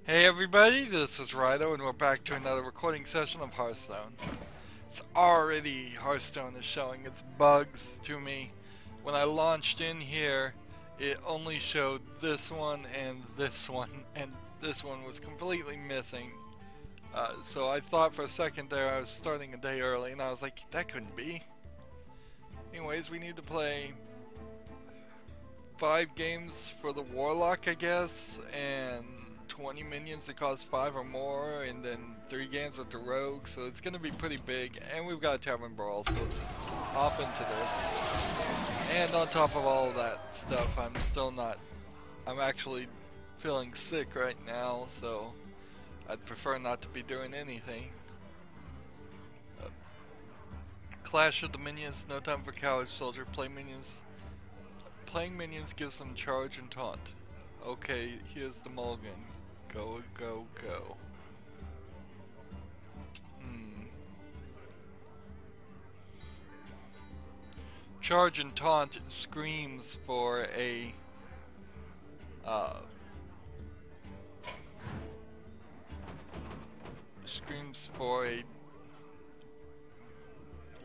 Hey everybody, this is Rydo and we're back to another recording session of Hearthstone. It's already, Hearthstone is showing its bugs to me. When I launched in here, it only showed this one, and this one was completely missing. So I thought for a second there I was starting a day early, and I was like, that couldn't be. Anyways, we need to play 5 games for the Warlock, I guess, and 20 minions that cost 5 or more, and then 3 games with the Rogue, so it's gonna be pretty big, and we've got a Tavern Brawl, so let's hop into this. And on top of all of that stuff, I'm actually feeling sick right now, so I'd prefer not to be doing anything. Clash of the Minions, no time for Coward Soldier, Playing minions gives them charge and taunt. Okay, here's the mulligan. Go, go, go. Charge and taunt screams for a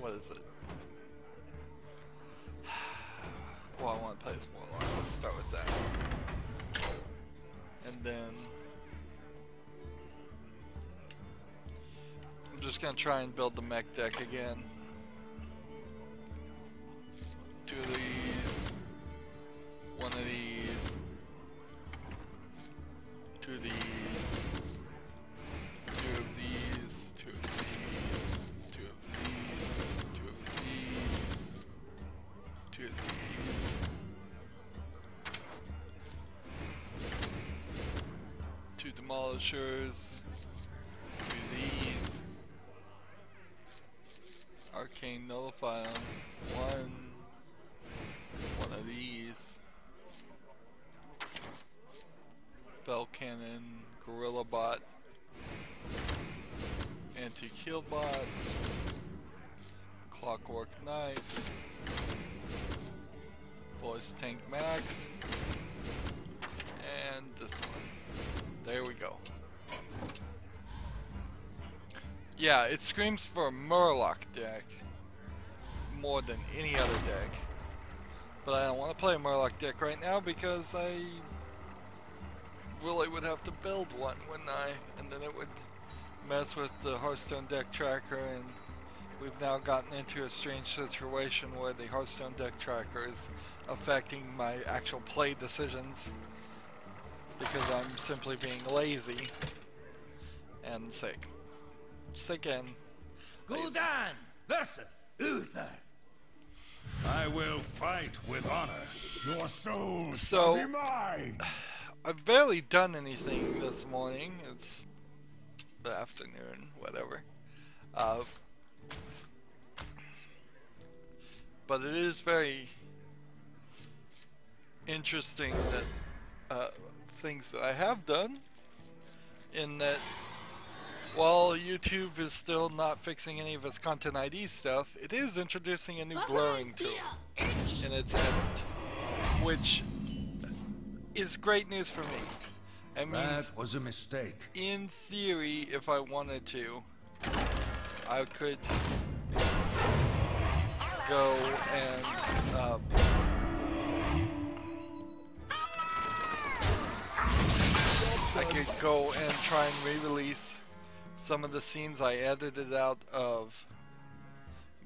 what is it? Well, I want to play as Warlock. Let's start with that. And then I'm just gonna try and build the mech deck again. 2 of these, 1 of these, 2 of these, 2 of these, 2 of these, 2 of these, 2 of these, 2 of these. 2 demolishers, 2 of these, arcane nullify them, 1 of these, bell cannon, gorilla bot, anti-kill bot, clockwork knight, voice tank max, and this one. There we go. Yeah, it screams for a Murloc deck more than any other deck. But I don't want to play a Murloc deck right now because I really would have to build one, wouldn't I? And then it would mess with the Hearthstone deck tracker, and we've now gotten into a strange situation where the Hearthstone deck tracker is affecting my actual play decisions because I'm simply being lazy and sick. Sick and lazy. Gul'dan versus Uther. I will fight with honor. Your soul shall be mine. I've barely done anything this morning. It's the afternoon, whatever. But it is very interesting that things that I have done, in that while YouTube is still not fixing any of its Content ID stuff, it is introducing a new blurring tool in its edit, which is great news for me. I mean, that was a mistake. In theory, if I wanted to, I could go and try and re-release some of the scenes I edited out of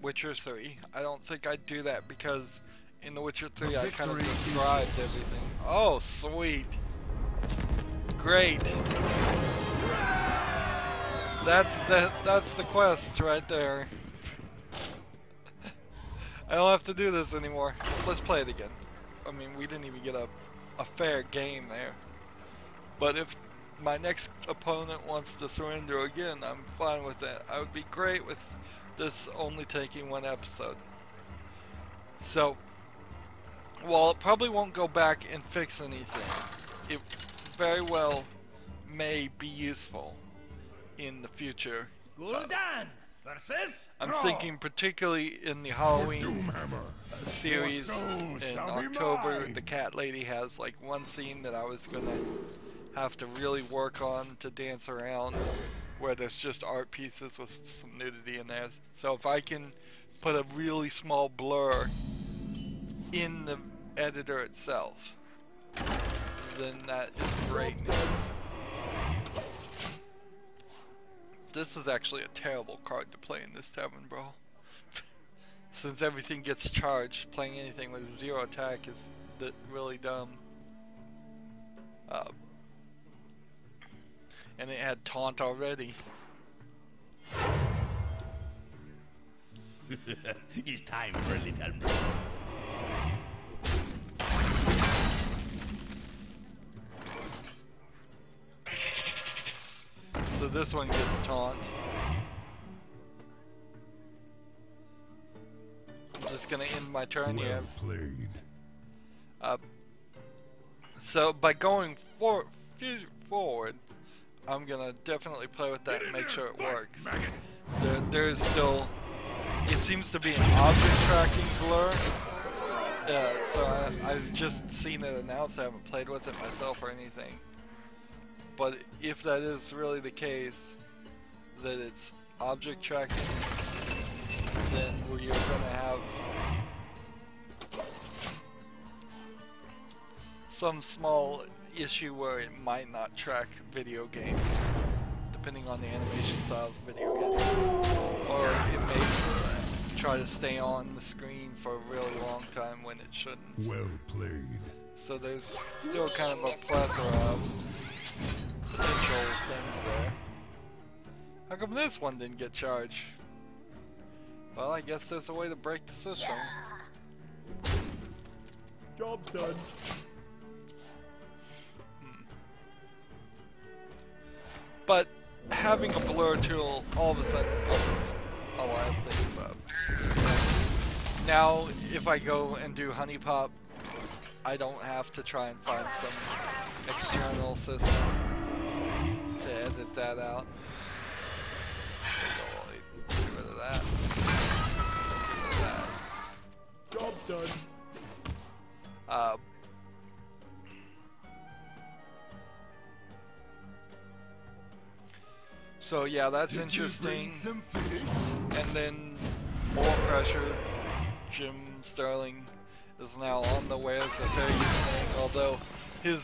Witcher 3. I don't think I'd do that because in The Witcher 3 I kind of described everything. Oh, sweet. Great. That's the quest right there. I don't have to do this anymore. Let's play it again. I mean, we didn't even get a fair game there. But if my next opponent wants to surrender again, I'm fine with that. I would be great with this only taking 1 episode. So, while it probably won't go back and fix anything, it very well may be useful in the future. Gul'dan versus I'm thinking particularly in the Halloween series in October. The cat lady has like one scene that I was gonna have to really work on to dance around, where there's just art pieces with some nudity in there. So if I can put a really small blur in the editor itself, then that is great news. This is actually a terrible card to play in this Tavern Brawl. Since everything gets charged, playing anything with 0 attack is really dumb. And it had taunt already. It's time for a little more. So this one gets taunt. I'm just gonna end my turn here. Well played. So by going forward, I'm gonna definitely play with that and make sure it works. There's still, it seems to be an object tracking blur. So I've just seen it announced. I haven't played with it myself or anything. But if that is really the case, that it's object tracking, then we are going to have some small issue where it might not track video games, depending on the animation style of the video game. Or it may try to stay on the screen for a really long time when it shouldn't. Well played. So there's still kind of a plethora of potential things there. How come this one didn't get charged? Well, I guess there's a way to break the system. Job's done. But having a blur tool all of a sudden opens a lot of things up. Now, if I go and do Honey Pop, I don't have to try and find some external system to edit that out. So get rid of that. Get rid of that. Job's done. So yeah, that's interesting. And then more pressure. Jim Sterling is now on the Where's the Fair Use thing, although his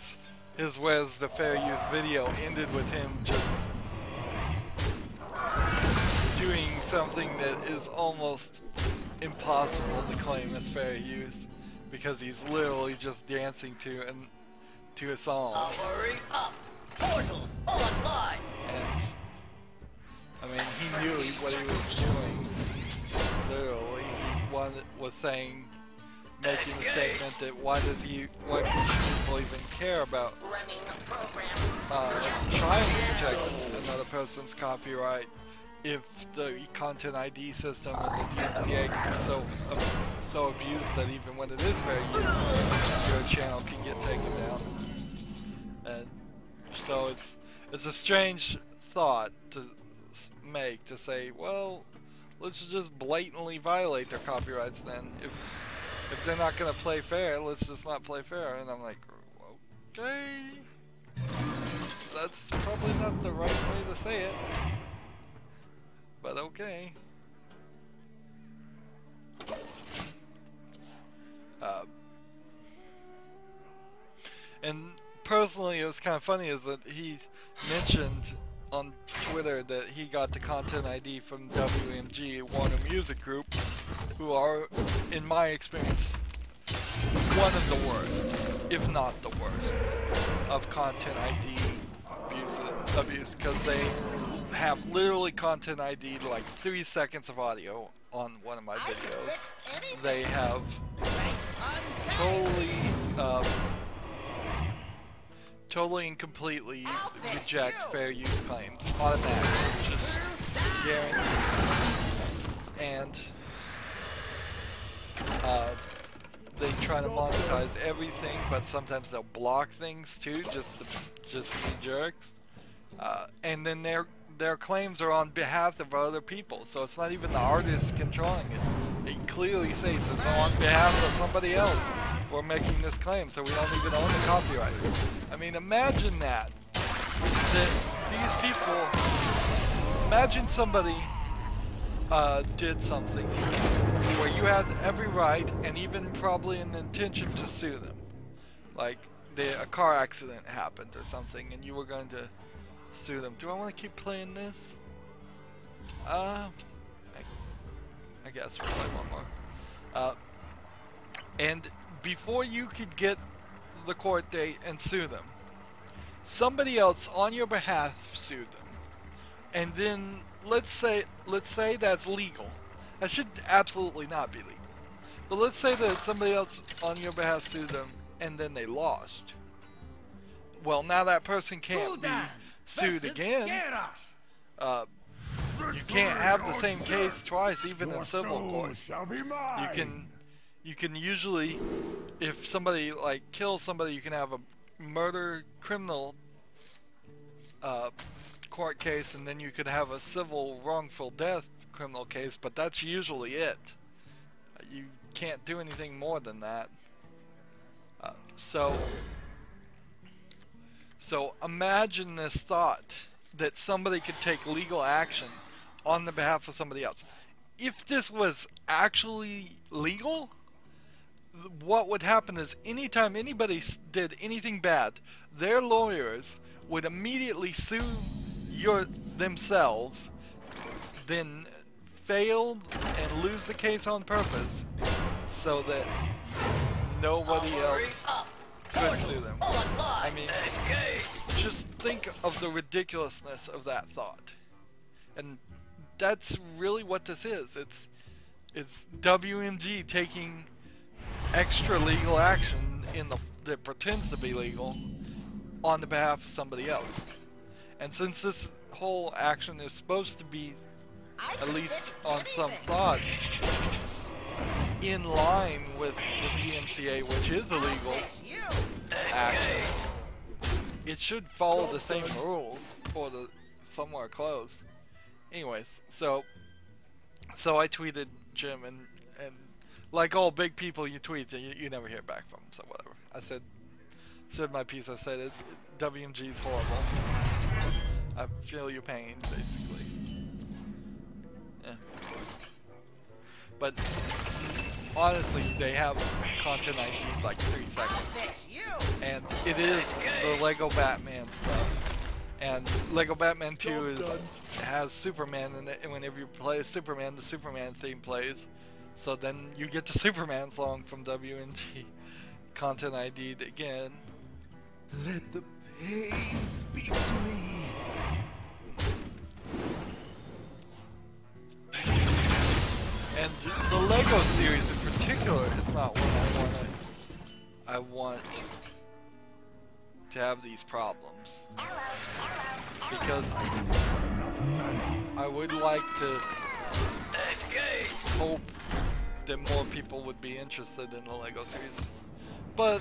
Where's the Fair Use video ended with him just doing something that is almost impossible to claim as fair use, because he's literally just dancing to a song. Hurry up! Portals online! And I mean, he knew what he was doing. Literally, he was saying, making the statement that why should people even care about trying to protect another person's copyright if the content ID system and the DMCA is so abused that even when it is fair use, your channel can get taken down. And so it's a strange thought to make, to say, well, let's just blatantly violate their copyrights then. If they're not gonna play fair, let's just not play fair. And I'm like, okay, that's probably not the right way to say it, but okay. And personally, it was kind of funny is that he mentioned on Twitter that he got the content ID from WMG, Warner Music Group, who are, in my experience, one of the worst, if not the worst, of content ID abuse, because they have literally content ID like 3 seconds of audio on one of my videos. They have totally and completely reject fair use claims automatically, just guaranteed. And they try to monetize everything, but sometimes they'll block things too, just to be jerks. And then their claims are on behalf of other people, so it's not even the artist controlling it. It clearly states it's on behalf of somebody else. We're making this claim, so we don't even own the copyright. I mean, imagine that. that these people, imagine somebody did something to you where you had every right and even probably an intention to sue them. Like a car accident happened or something and you were going to sue them. Do I want to keep playing this? I guess we'll play one more. And before you could get the court date and sue them, somebody else on your behalf sued them. And then let's say that's legal. That should absolutely not be legal. But let's say that somebody else on your behalf sued them and then they lost. Well, now that person can't be sued again. You can't have the same case twice, even in civil court. You can usually, if somebody like kills somebody, you can have a murder criminal court case, and then you could have a civil wrongful death criminal case, but that's usually it. You can't do anything more than that. So imagine this thought that somebody could take legal action on the behalf of somebody else. If this was actually legal, what would happen is anytime anybody did anything bad, their lawyers would immediately sue themselves, then fail and lose the case on purpose so that nobody else could sue them. I mean, just think of the ridiculousness of that thought. And that's really what this is. It's WMG taking extra legal action that pretends to be legal on the behalf of somebody else. And since this whole action is supposed to be, at least on some thought, in line with the DMCA, which is a legal action, it should follow the same rules or somewhere close. Anyways, so I tweeted Jim, and like all big people you tweet, you never hear back from them, so whatever. I said my piece. I said WMG's horrible. I feel your pain, basically. Yeah. But honestly, they have content ID like 3 seconds, and it is the Lego Batman stuff. And Lego Batman 2 has Superman in it, and whenever you play Superman, the Superman theme plays. So then you get the Superman song from WMG, content ID'd again. Let the pain speak to me. And the Lego series in particular is not one I want to have these problems, because I would like to hope that more people would be interested in the Lego series. But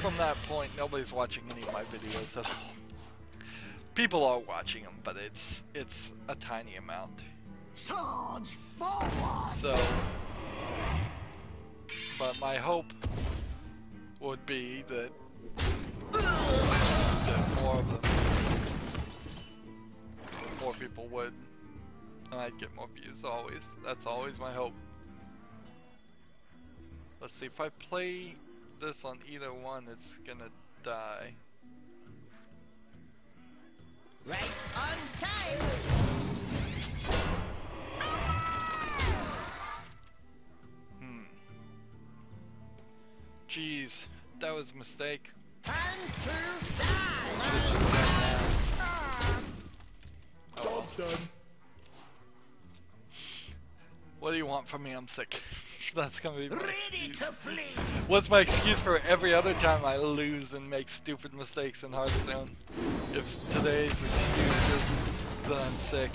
from that point, nobody's watching any of my videos at all. People are watching them, but it's a tiny amount. Charge forward! So, but my hope would be that more people would, and I'd get more views. Always, that's always my hope. Let's see, if I play this on either one, it's gonna die. Right on time! Jeez, that was a mistake. Time to die! Oh, well. What do you want from me? I'm sick. That's gonna be my Ready to flee! What's my excuse for every other time I lose and make stupid mistakes in Hearthstone? If today's excuse is that I'm sick.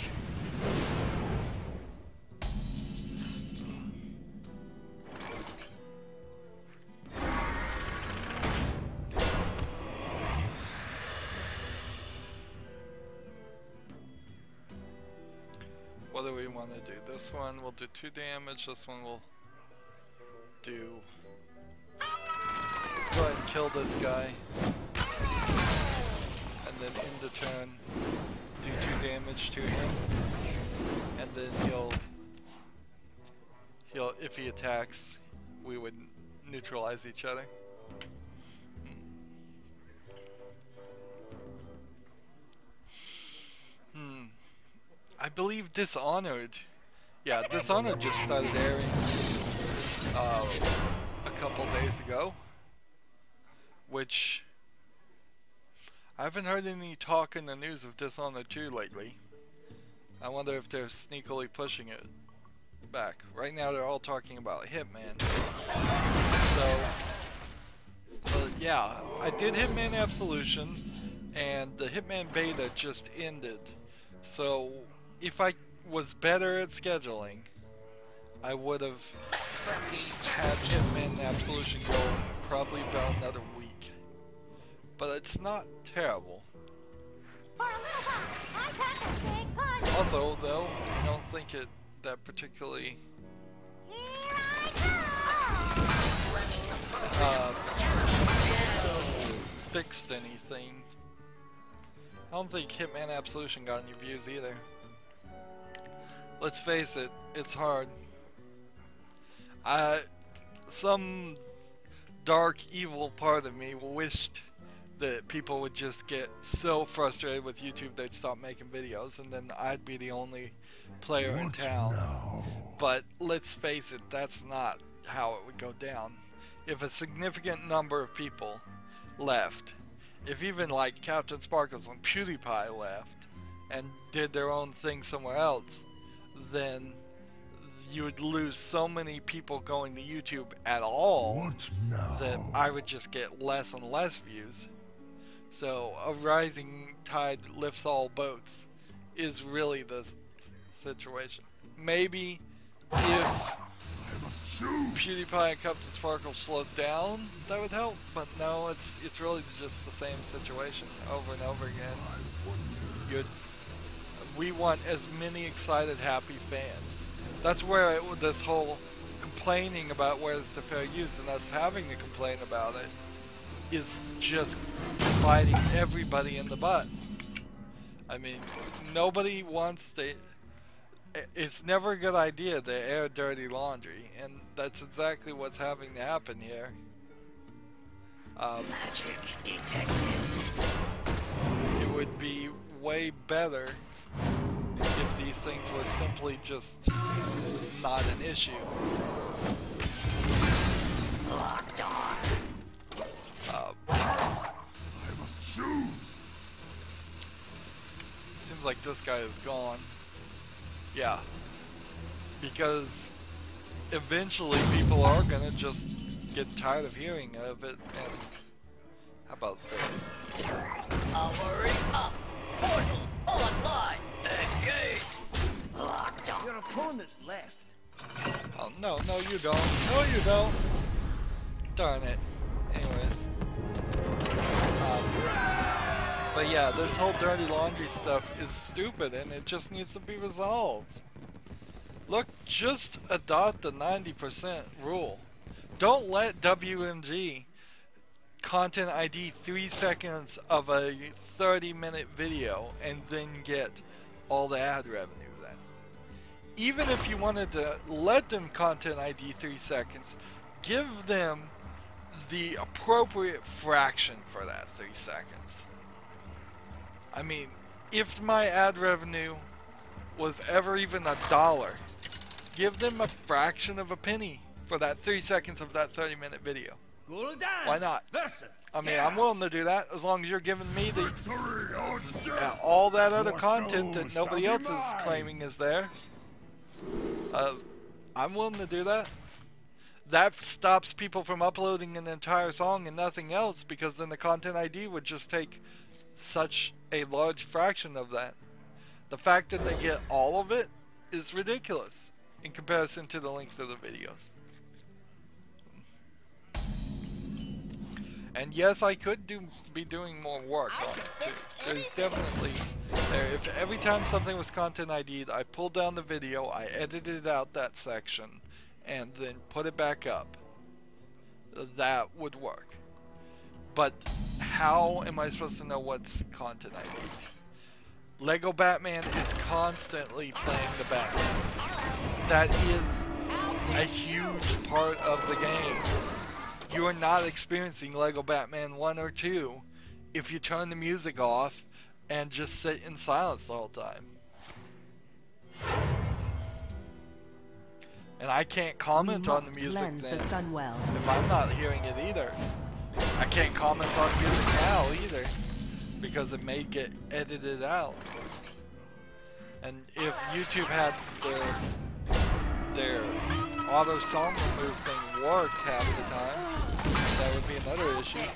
What do we want to do? This one will do 2 damage, this one will do... Let's go ahead and kill this guy. And then end the turn do 2 damage to him, and then he'll if he attacks, we would neutralize each other. I believe Dishonored. Yeah, Dishonored just started airing a couple days ago, which I haven't heard any talk in the news of Dishonored 2 lately. I wonder if they're sneakily pushing it back. Right now they're all talking about Hitman. So yeah, I did Hitman Absolution, and the Hitman beta just ended. So if I was better at scheduling, I would have had Hitman Absolution go probably about another week. But it's not terrible. Also, though, I don't think it that particularly fixed anything. I don't think Hitman Absolution got any views either. Let's face it, it's hard. Some dark, evil part of me wished that people would just get so frustrated with YouTube they'd stop making videos, and then I'd be the only player in town. Now? But let's face it, that's not how it would go down. If a significant number of people left, if even like Captain Sparkles and PewDiePie left and did their own thing somewhere else, then you would lose so many people going to YouTube at all that I would just get less and less views. So a rising tide lifts all boats is really the situation. Maybe if PewDiePie and Captain Sparkle slowed down, that would help, but no, it's really just the same situation over and over again. We want as many excited, happy fans. That's where this whole complaining about where it's the fair use and us having to complain about it is just biting everybody in the butt. I mean, nobody wants to. It's never a good idea to air dirty laundry, and that's exactly what's having to happen here. Magic detected. It would be way better if these things were simply just not an issue. Locked on. I must choose. Seems like this guy is gone. Yeah. Because eventually people are gonna just get tired of hearing of it, and how about this? Hurry up! Portals online! Engage! Locked on. Your opponent left. Oh, no, you don't. No, you don't. Darn it. Anyways. But yeah, this whole dirty laundry stuff is stupid, and it just needs to be resolved. Look, just adopt the 90% rule. Don't let WMG content ID 3 seconds of a 30-minute video and then get all the ad revenue then. Even if you wanted to let them content ID 3 seconds, give them the appropriate fraction for that 3 seconds. I mean, if my ad revenue was ever even $1, give them a fraction of a penny for that 3 seconds of that 30-minute video. Why not? I mean, I'm willing to do that as long as you're giving me the all that other content that nobody else is claiming is there. I'm willing to do that. That stops people from uploading an entire song and nothing else, because then the content ID would just take such a large fraction of that. The fact that they get all of it is ridiculous in comparison to the length of the videos. And yes, I could be doing more work on it too. There's definitely if every time something was content ID'd, I pulled down the video, I edited out that section, and then put it back up. That would work. But how am I supposed to know what's content ID? Lego Batman is constantly playing the Batman. That is a huge part of the game. You are not experiencing Lego Batman 1 or 2 if you turn the music off and just sit in silence the whole time. And I can't comment on the music then if I'm not hearing it either. I can't comment on music now either because it may get edited out. And if YouTube had their auto song remove thing worked half the time, that would be another issue.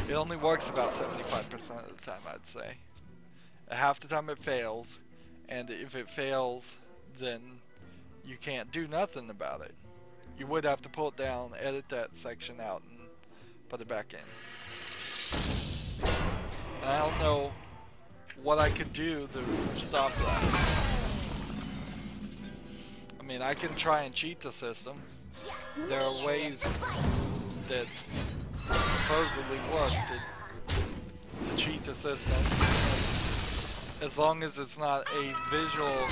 It only works about 75% of the time, I'd say. Half the time it fails, and if it fails, then you can't do nothing about it. You would have to pull it down, edit that section out, and put it back in. And I don't know what I could do to stop that. I mean, I can try and cheat the system. There are ways that supposedly work to cheat the system. As long as it's not a visual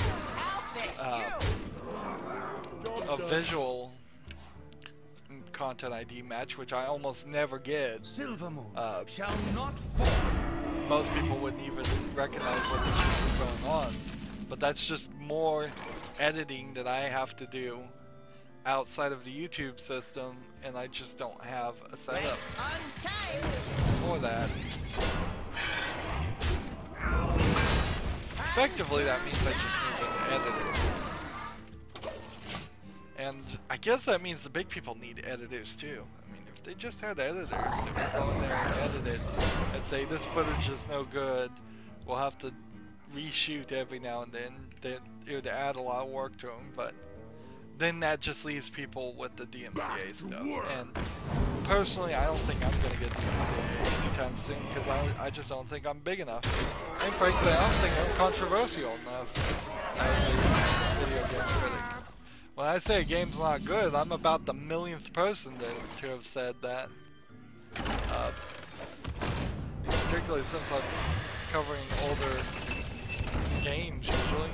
content ID match, which I almost never get. Silver Moon shall not fall. Most people wouldn't even recognize what the cheat is going on. But that's just more editing that I have to do outside of the YouTube system, and I just don't have a setup for that. Effectively, that means I just need to edit it. And I guess that means the big people need editors too. I mean, if they just had editors that would go in there and edit it and say, this footage is no good, we'll have to reshoot every now and then, it would add a lot of work to them, but then that just leaves people with the DMCA stuff. And personally, I don't think I'm going to get DMCA anytime soon, because I just don't think I'm big enough. And frankly, I don't think I'm controversial enough as a video game critic. When I say a game's not good, I'm about the millionth person to have said that. Particularly since I'm covering older games usually.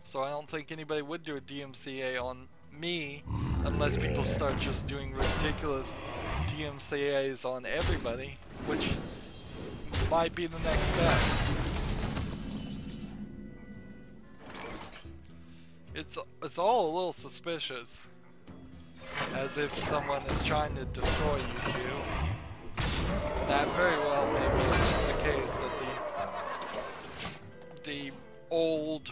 So I don't think anybody would do a DMCA on me unless people start just doing ridiculous DMCAs on everybody, which might be the next step. It's all a little suspicious, as if someone is trying to destroy you two. That very well may be the case, that the old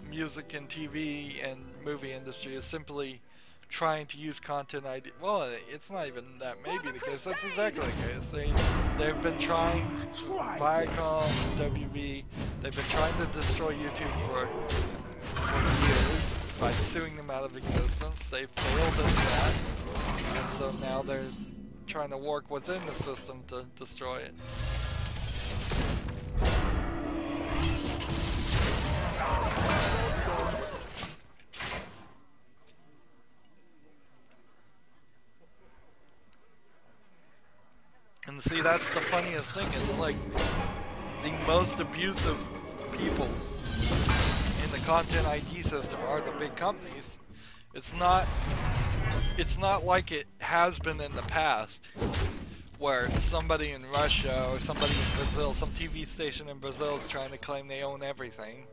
music and TV and movie industry is simply trying to use content ID. Well, it's not even that may be the case, that's exactly the case. They've been trying, Viacom, WB, they've been trying to destroy YouTube for years by suing them out of existence. They failed at that, and so now they're trying to work within the system to destroy it. And see, that's the funniest thing, is like the most abusive people in the content ID system are the big companies. It's not like it has been in the past, where somebody in Russia or somebody in Brazil, some TV station in Brazil is trying to claim they own everything.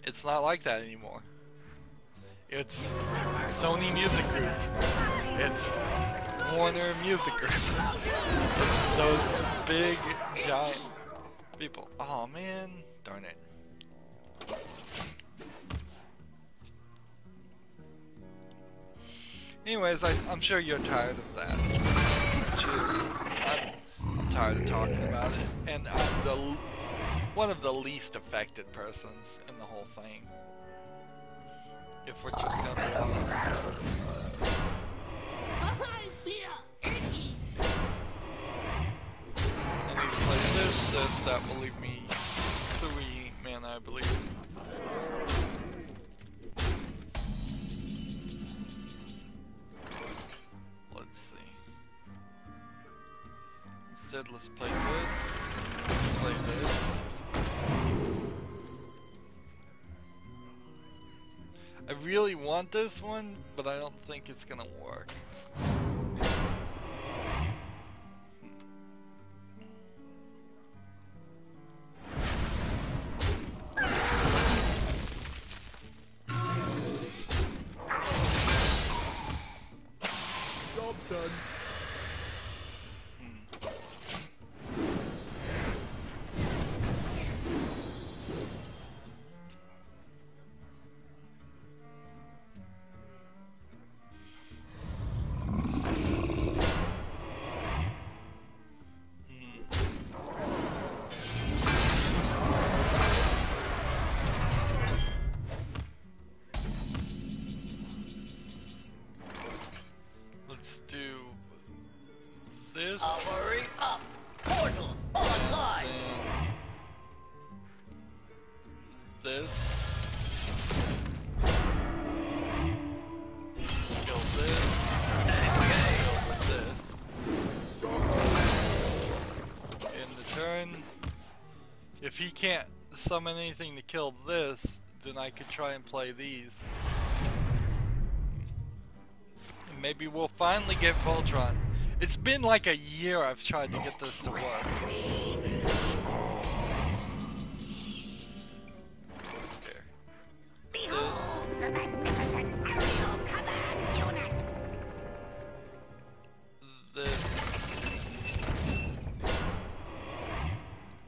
It's not like that anymore. It's Sony Music Group. It's Warner Music Group. It's those big, giant people. Oh man, darn it. Anyways, I'm sure you're tired of that. I'm tired of talking about it, and I'm one of the least affected persons in the whole thing. If we're just gonna be honest. I need to play this, that will leave me 3 mana, I believe. Instead, let's play this. Let's play this. I really want this one, but I don't think it's gonna work. Job done. Let's do this. Powering up. Portals online. And this. Kill this. Kill this. In the turn, if he can't summon anything to kill this, then I could try and play these. And maybe we'll finally get Voltron. It's been like a year I've tried to get this to work. There. Behold the magnificent aerial command unit! This.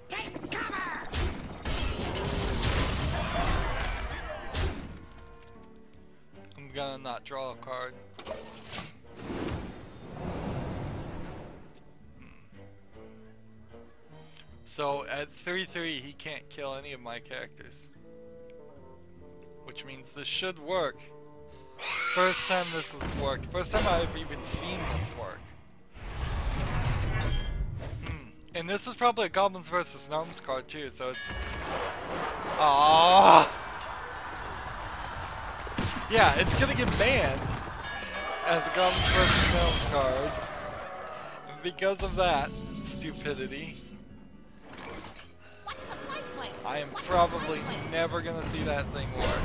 Take cover! I'm gonna not draw a card. So at 3/3 he can't kill any of my characters. Which means this should work. First time this has worked. First time I've even seen this work. And this is probably a Goblins vs. Gnomes card too, so it's... Aww. Yeah, it's gonna get banned as a Goblins vs. Gnomes card. And because of that stupidity, I am probably never gonna see that thing work.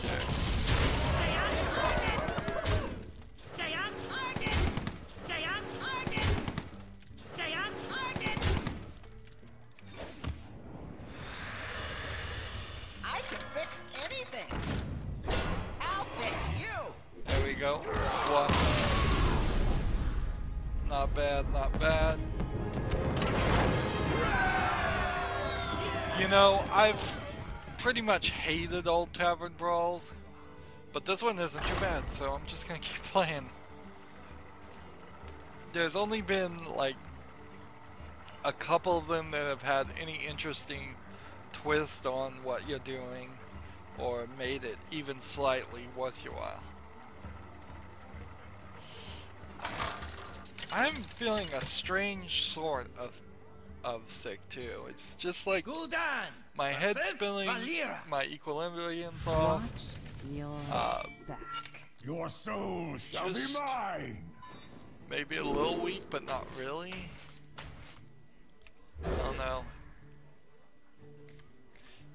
There. Stay on target! Stay on target! Stay on target! I can fix anything! I'll fix you! There we go. One. Not bad, not bad. You know, I've pretty much hated old tavern brawls, but this one isn't too bad, so I'm just gonna keep playing. There's only been like a couple of them that have had any interesting twist on what you're doing or made it even slightly worth your while. I'm feeling a strange sort of sick too. It's just like Gul'dan my head's versus spinning, Valera. my equilibrium's off. Your back. Your soul shall be Just- mine. Maybe a little weak, but not really. I don't know.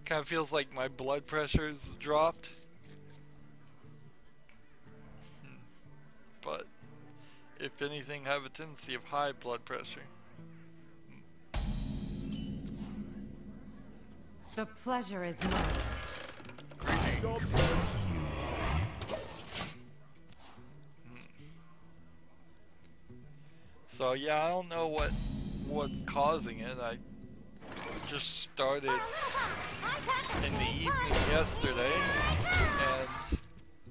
Kind of feels like my blood pressure's dropped. But if anything, I have a tendency of high blood pressure. The pleasure is mine. Job done. So yeah, I don't know what's causing it. I just started in the evening yesterday, and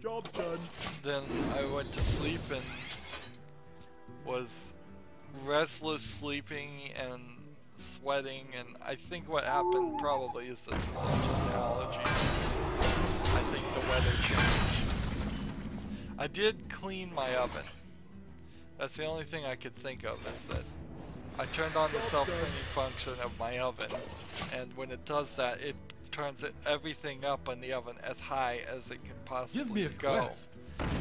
Job done. then I went to sleep and was restless sleeping and sweating, and I think what happened probably is that it's an allergy. I think the weather changed. I did clean my oven. That's the only thing I could think of, is that I turned on the self-cleaning function of my oven, and when it does that, it turns everything up in the oven as high as it can possibly Give me a go. quest.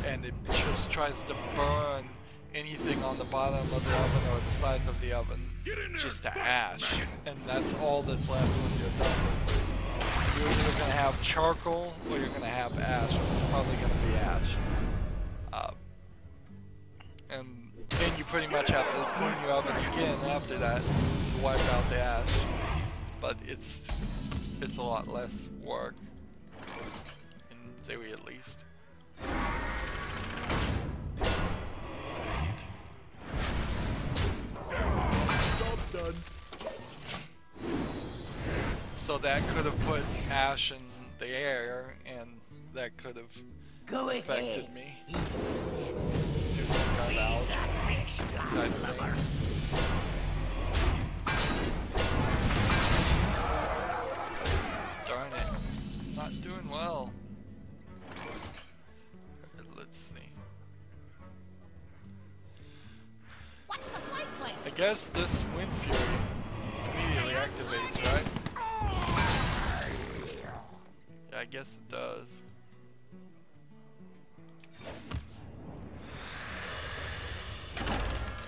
And it just tries to burn anything on the bottom of the oven or the sides of the oven just to ash, and that's all that's left when you're done. You're either going to have charcoal or you're going to have ash. It's probably going to be ash. And then you pretty much have to clean your oven again after that to wipe out the ash. But it's a lot less work, in theory at least. Job done. So that could have put ash in the air, and that could have affected me. Type thing. Darn it, not doing well. Let's see. What's the flight plan? I guess this Wind Fury immediately activates, right? Yeah, I guess it does.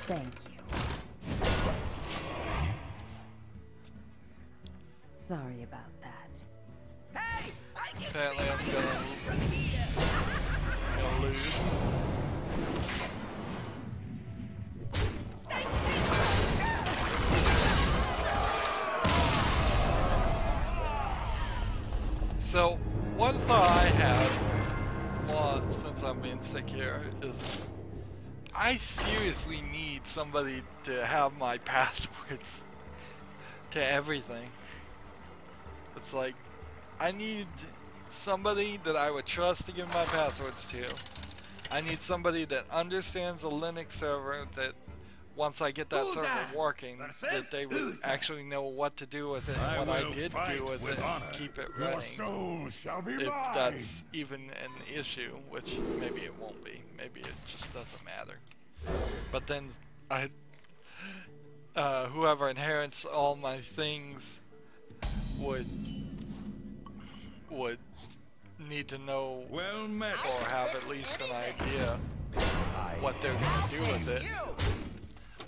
Thank you. Sorry about that. Hey, I can Apparently I'm see gonna lose. So, one thought I have, well, since I'm being sick here, is I seriously need somebody to have my passwords to everything. It's like, I need somebody that I would trust to give my passwords to. I need somebody that understands a Linux server, that once I get that server working, that they would actually know what to do with it, and what I did do with it, and keep it running. If that's even an issue, which maybe it won't be. Maybe it just doesn't matter. But then whoever inherits all my things would need to know or have at least an idea what they're gonna do with it.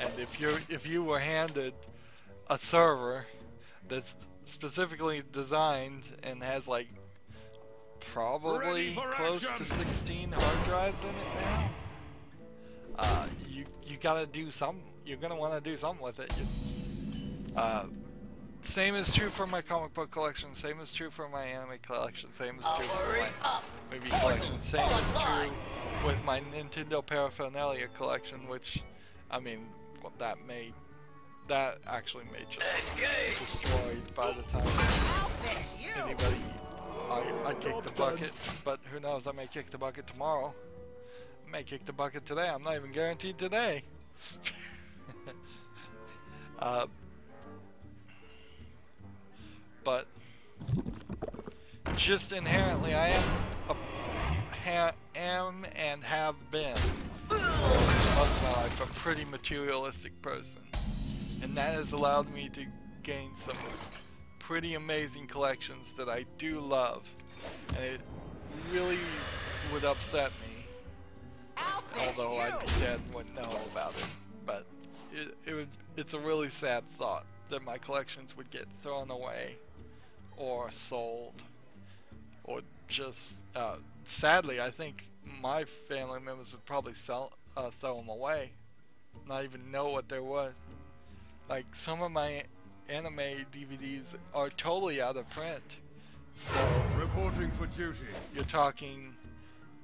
And if you were handed a server that's specifically designed and has like probably close to 16 hard drives in it now, you gotta do something. You're gonna want to do something with it. Same is true for my comic book collection. Same is true for my anime collection. Same is true for my movie collection. Same is true with my Nintendo paraphernalia collection, which, I mean, well, that actually may just be destroyed by the time anybody. I kick the bucket, but who knows? I may kick the bucket tomorrow. I may kick the bucket today. I'm not even guaranteed today. But just inherently, I am and have been for most of my life a pretty materialistic person, and that has allowed me to gain some pretty amazing collections that I do love, and it really would upset me, although I'd be dead and wouldn't know about it. But it's a really sad thought that my collections would get thrown away or sold, or just sadly, I think my family members would probably throw them away, not even know what there was. Like, some of my anime DVDs are totally out of print. So reporting for duty. You're talking,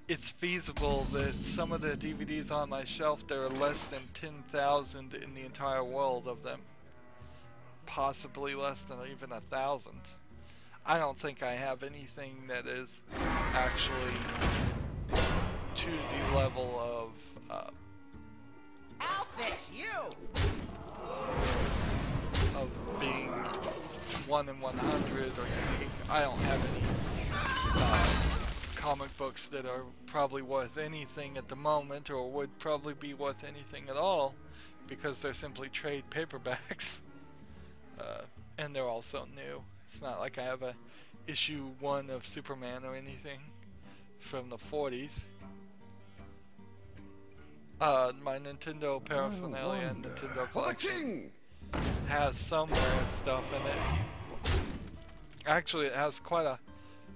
it's feasible that some of the DVDs on my shelf, there are less than 10,000 in the entire world of them. Possibly less than even 1,000. I don't think I have anything that is actually to the level of I'll fix you. of being 1 in 100 or unique. I don't have any comic books that are probably worth anything at the moment, or would probably be worth anything at all, because they're simply trade paperbacks, and they're all so new. It's not like I have a issue 1 of Superman or anything from the 40s. my Nintendo paraphernalia and Nintendo For the collection king! has some rare stuff in it. Actually, it has quite a...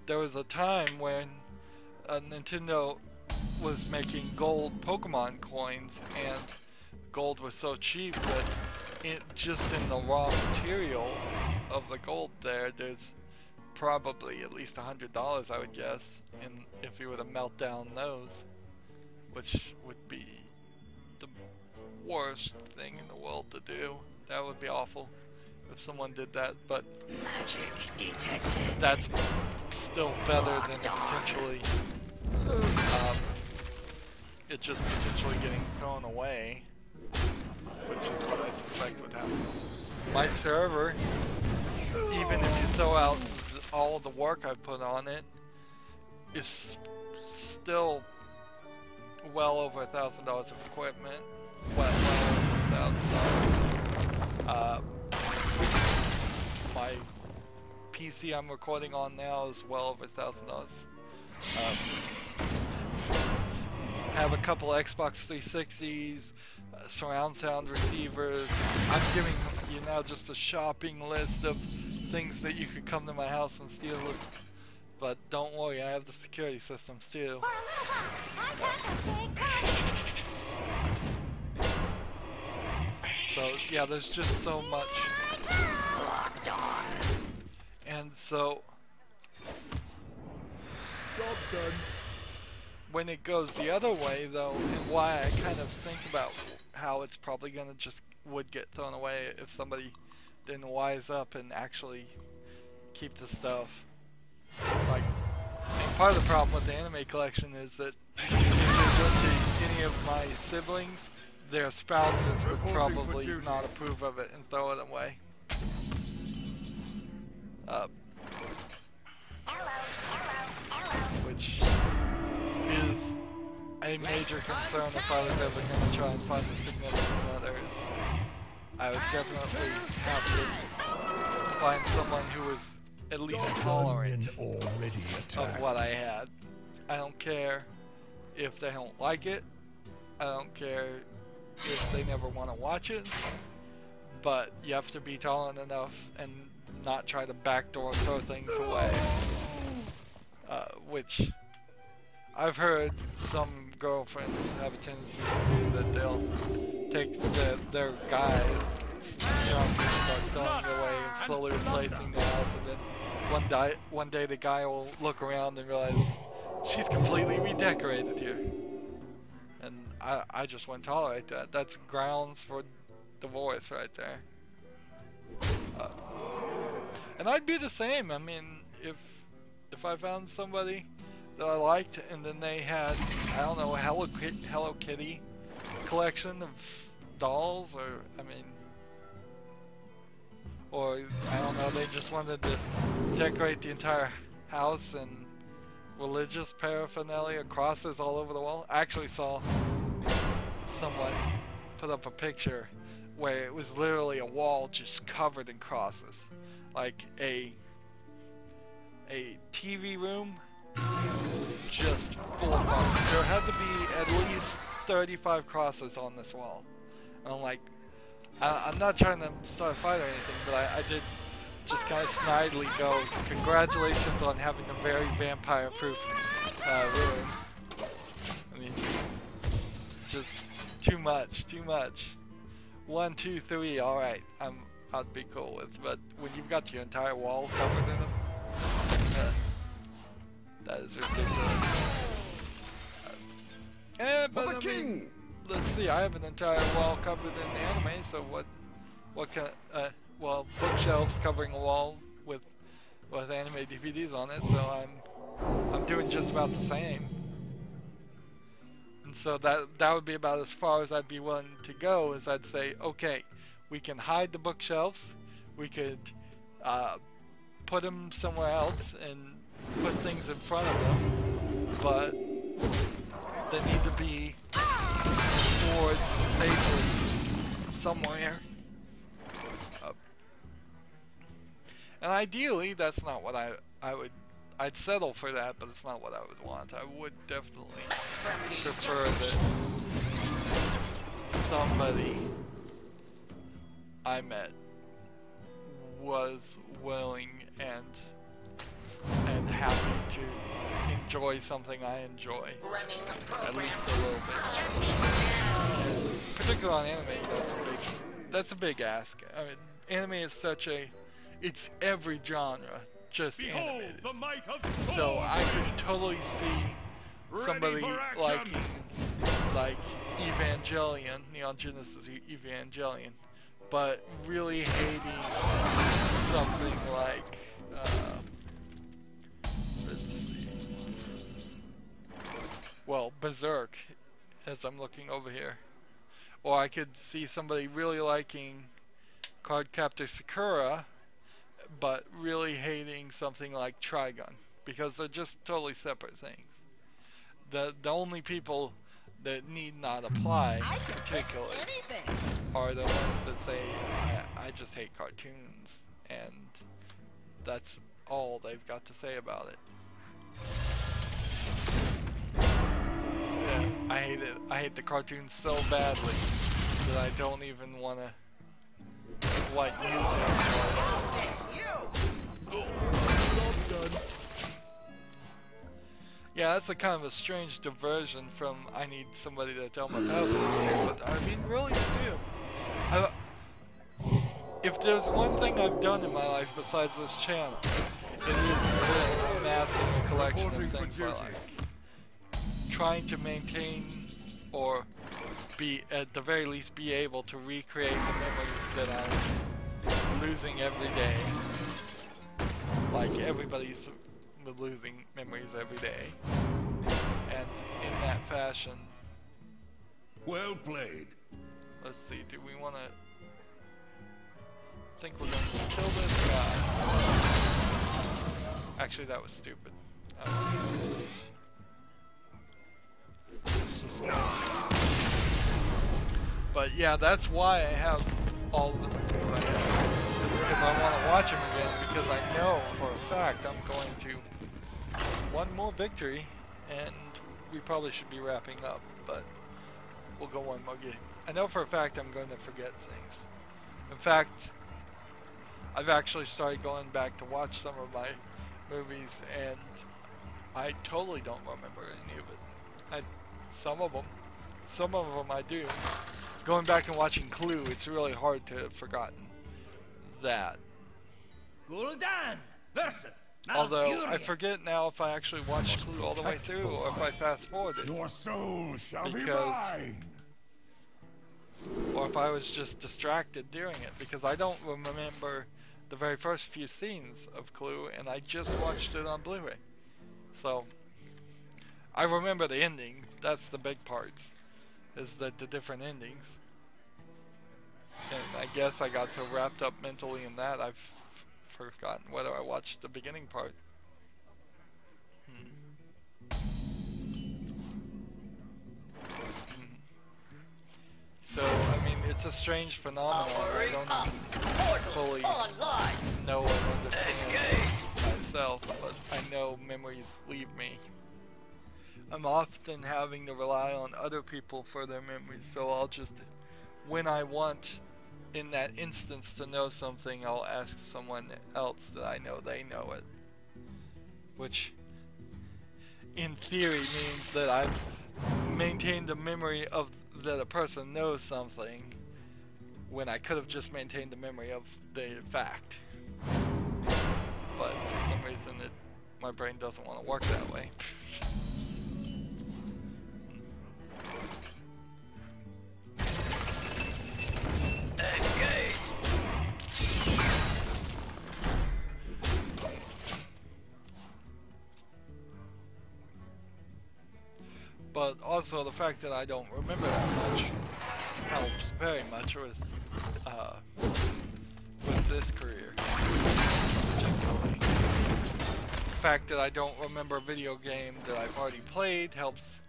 There was a time when Nintendo was making gold Pokemon coins, and gold was so cheap that just in the raw materials of the gold there's probably at least $100, I would guess, and if you were to melt down those, which would be the worst thing in the world to do. That would be awful if someone did that, but Magic detected. that's still better than potentially it just potentially getting thrown away, which is what I suspect would happen. My server, even if you throw out all the work I put on it, is still well over $1,000 of equipment. Well over $1,000. My PC I'm recording on now is well over $1,000. Have a couple Xbox 360s, surround sound receivers. I'm giving you now just a shopping list of things that you could come to my house and steal. But don't worry, I have the security systems too. So yeah, there's just so much. Locked on. And so Job's done. when it goes the other way though, and why I kind of think about how it's probably gonna just would get thrown away if somebody didn't wise up and actually keep the stuff. Like, and part of the problem with the anime collection is that if you go to any of my siblings, their spouses would probably not approve of it and throw it away. Which is a major concern if I was ever going to try and find a significant others. I would definitely have to find someone who was at least tolerant of what I had. I don't care if they don't like it. I don't care if they never want to watch it. But you have to be tolerant enough and not try to backdoor throw things away. Which I've heard some girlfriends have a tendency to do, that they'll take their guys, junk and start throwing it away and slowly replacing the house, and then one day the guy will look around and realize she's completely redecorated here. And I just wouldn't tolerate that. That's grounds for divorce right there. And I'd be the same. I mean, if I found somebody that I liked and then they had, I don't know, Hello Kitty collection of dolls, or I mean, or I don't know, they just wanted to decorate the entire house and religious paraphernalia, crosses all over the wall. I actually saw someone put up a picture where it was literally a wall just covered in crosses, like a TV room just full of crosses. There had to be at least 35 crosses on this wall. And I'm like, I'm not trying to start a fight or anything, but I did just kind of snidely go, congratulations on having a very vampire-proof room. I mean, just too much. 1, 2, 3, alright, I'd be cool with, but when you've got your entire wall covered in them, that is ridiculous. But I mean, let's see, I have an entire wall covered in anime, so what can, well, bookshelves covering a wall with anime DVDs on it, so I'm doing just about the same. And so that would be about as far as I'd be willing to go, is I'd say, okay, we can hide the bookshelves, we could put them somewhere else and put things in front of them, but they need to be stored safely somewhere. And ideally, that's not what I'd settle for that, but it's not what I would want. I would definitely prefer that somebody I met was willing and happy to enjoy something I enjoy, at least a little bit. Particularly on anime, that's a big ask. I mean, anime is it's every genre, just animated. The might of So I could totally see somebody liking, like Evangelion, Neon Genesis Evangelion, but really hating something like, let's see, well, Berserk, as I'm looking over here. Or I could see somebody really liking Cardcaptor Sakura, but really hating something like Trigun, because they're just totally separate things. The only people that need not apply particularly are the ones that say, I just hate cartoons, and that's all they've got to say about it. Yeah, I hate it. I hate the cartoons so badly that I don't even want to like use them. Yeah, that's a kind of a strange diversion from I need somebody to tell my password, but I mean, really, you do. If there's one thing I've done in my life besides this channel, it is amassing a collection of things I like. Trying to maintain, or be, at the very least, be able to recreate the memories that I'm losing every day. Like everybody's losing memories every day. And in that fashion... Well played. Let's see, do we want to... I think we're going to kill this guy. Actually, that was stupid. But yeah, that's why I have all the things I have. If I want to watch him again, because I know for a fact I'm going to one more victory, and we probably should be wrapping up, but we'll go one more game. I know for a fact I'm going to forget things. In fact, I've actually started going back to watch some of my movies, and I totally don't remember any of it. Some of them I do. Going back and watching Clue, it's really hard to have forgotten that. Gul'dan versus Although I forget now if I actually watched Clue all the way through or if I fast forwarded. Your soul shall be mine. Or if I was just distracted doing it, because I don't remember the very first few scenes of Clue, and I just watched it on Blu-ray. So I remember the ending. That's the big parts, is the different endings. And I guess I got so wrapped up mentally in that I've forgotten whether I watched the beginning part. So, I mean, it's a strange phenomenon. I don't even fully know and understand myself, but I know memories leave me. I'm often having to rely on other people for their memories, so I'll just, when I want in that instance to know something, I'll ask someone else that I know they know it. Which, in theory, means that I've maintained a memory of that a person knows something, when I could have just maintained the memory of the fact. But for some reason, my brain doesn't want to work that way. But also the fact that I don't remember that much helps very much with this career. Particularly. The fact that I don't remember a video game that I've already played helps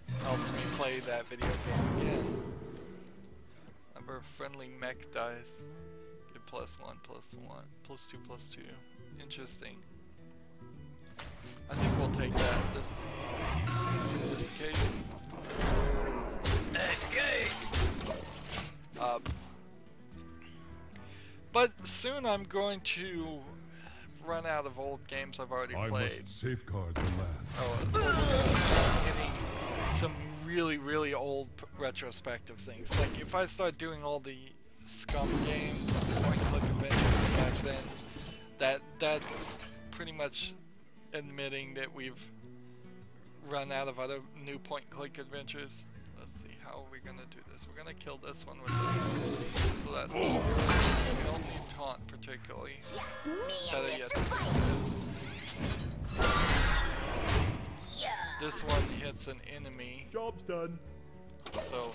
me play that video game again. Remember, friendly mech dice. Get +1, +1, +2, +2. Interesting. I think we'll take that this occasion. Escape! But soon I'm going to run out of old games I've already I played. must safeguard the land. Oh, we're gonna start hitting some really old retrospective things. Like if I start doing all the Scum games, point-and-click adventures back then, that's pretty much admitting that we've run out of other new point-and-click adventures. Let's see, how are we gonna do this? We're gonna kill this one with this. So that's we don't need taunt particularly. Yes, me Better and yet. Mr. Fight. Yeah. This one hits an enemy, Job's done. so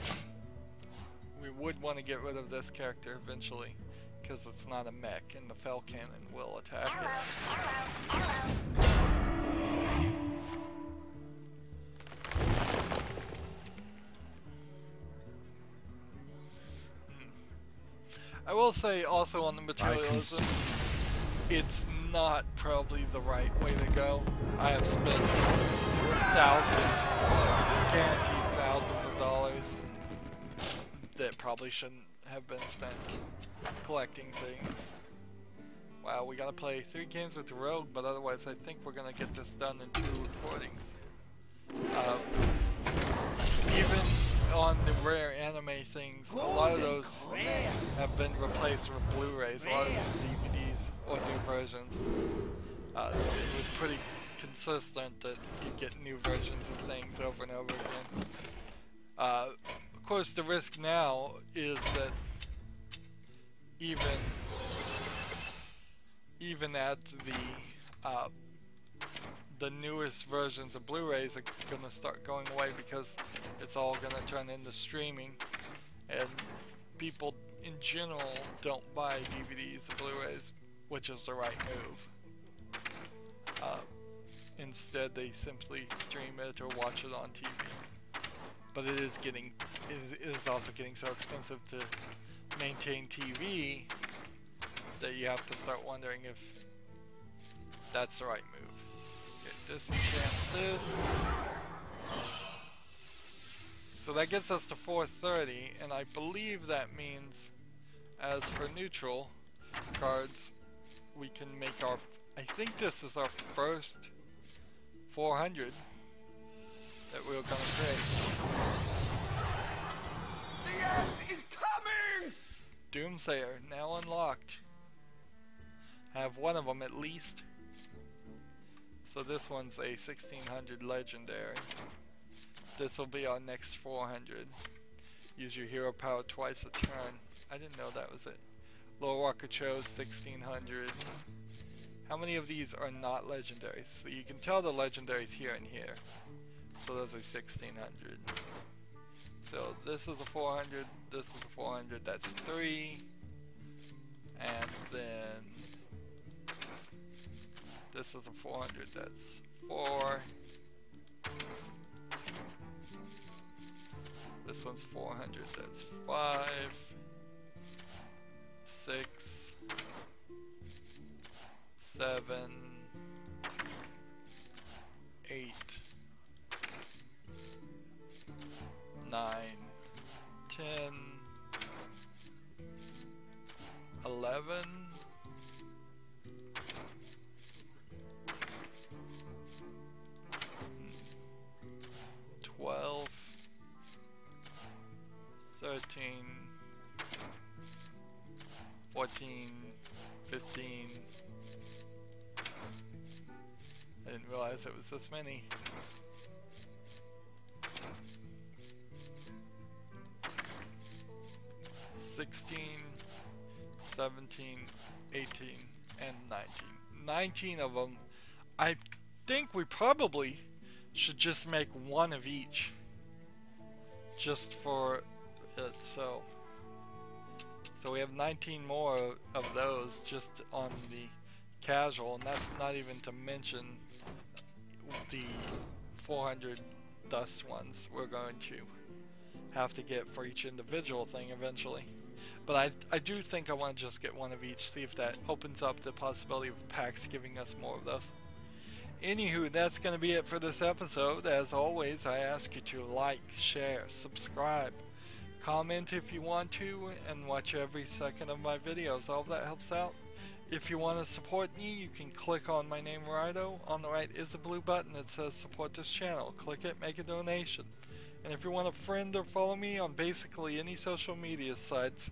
we would want to get rid of this character eventually, because it's not a mech and the Fel Cannon will attack it. I will say also on the materialism, it's not probably the right way to go. I have spent guaranteed thousands of dollars that probably shouldn't have been spent collecting things. Wow, we gotta play 3 games with Rogue, but otherwise I think we're gonna get this done in 2 recordings. Even on the rare anime things, a lot of those have been replaced with Blu-rays, a lot of the DVDs or new versions. It was pretty consistent that you get new versions of things over and over again. Of course, the risk now is that even at the newest versions of Blu-rays are going to start going away because it's all going to turn into streaming, and people in general don't buy DVDs and Blu-rays, which is the right move. Instead, they simply stream it or watch it on TV. But it is also getting so expensive to maintain TV that you have to start wondering if that's the right move. Okay, disenchant this. So that gets us to 430, and I believe that means, as for neutral cards, we can make our, I think this is our first 400 that we're gonna create. The end is coming! Doomsayer, now unlocked. Have one of them at least. So this one's a 1600 legendary. This will be our next 400. Use your hero power twice a turn. I didn't know that was it. Lore Walker chose 1600. How many of these are not legendaries? So you can tell the legendaries here and here. So those are 1600. So this is a 400, this is a 400, that's 3. And then this is a 400, that's 4. This one's 400, that's 5. 6. 7. 8. 9. 10. 11. 12. 13. 14. 15. I didn't realize it was this many. 16, 17, 18, and 19. 19 of them. I think we probably should just make one of each. Just for it, so we have 19 more of those just on the casual, and that's not even to mention the 400 dust ones we're going to have to get for each individual thing eventually. But I do think I want to just get one of each, see if that opens up the possibility of packs giving us more of those. Anywho, that's going to be it for this episode. As always, I ask you to like, share, subscribe, Comment if you want to, and watch every second of my videos. All that helps out. If you want to support me, you can click on my name, Rydo. On the right is a blue button that says support this channel. Click it, make a donation. And if you want to friend or follow me on basically any social media sites,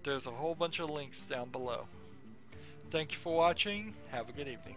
there's a whole bunch of links down below. Thank you for watching. Have a good evening.